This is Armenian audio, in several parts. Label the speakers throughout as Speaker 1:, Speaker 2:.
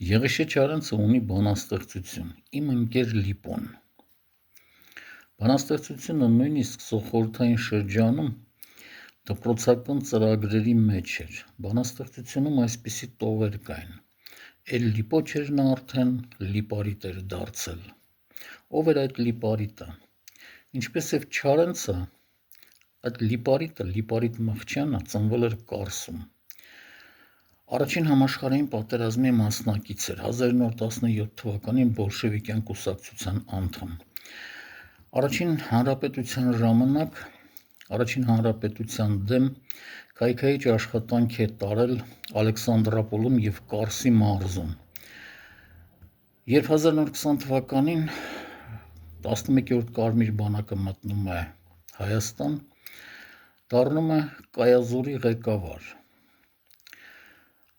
Speaker 1: Եղիշե Չարենցը ունի բանաստեղծություն «Իմ ընկեր Լիպոն»։ Բանաստեղծությունը նույնիսկ սոխորթային շրջանում դպրոցական ծրագրերի մեջ էր։ Բանաստեղծությունում այսպիսի տողեր կային. «Էլ լիպո չէր նա արդեն, լիպարիտ էր դարձել»։ Ով էր այդ լիպարիտը։ Ինչպես և Չարենցը, այդ լիպարիտը, Լիպարիտ Մխիթյանը ծնվել էր Կարսում։ Առաջին համաշխարհային պատերազմի մասնակից էր, 1917 թվականին բոլշևիկյան կուսակցության անդամ։ Առաջին հանրապետության ժամանակ Առաջին հանրապետության դեմ քայքայիչ աշխատանք է տարել Ալեքսանդրապոլում և Կարսի մարզում։ Երբ 1920 թվականին 11-րդ Կարմիր բանակը մտնում է Հայաստան, դառնում է Կայազորի ղեկավար։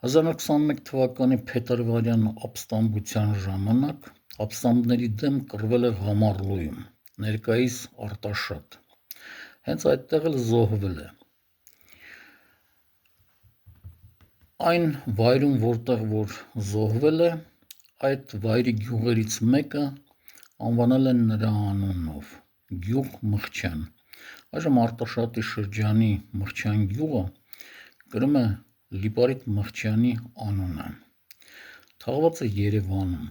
Speaker 1: 1921 թվականի փետրվարյան ապստամբության ժամանակ ապստամբների դեմ կռվել է Ղամարլույում, ներկայիս Արտաշատ։ Հենց այդտեղ էլ զոհվել է։ Այն վայրում, որտեղ որ զոհվել է, այդ վայրի գյուղերից մեկը անվանել են նրա անունով՝ գյուղ Մխիթյան։ Այժմ Արտաշատի շրջանի Մխիթյան գյուղը կրում է Լիպարիտ Մխիթյանի անունը։ Թաղված է Երևանում։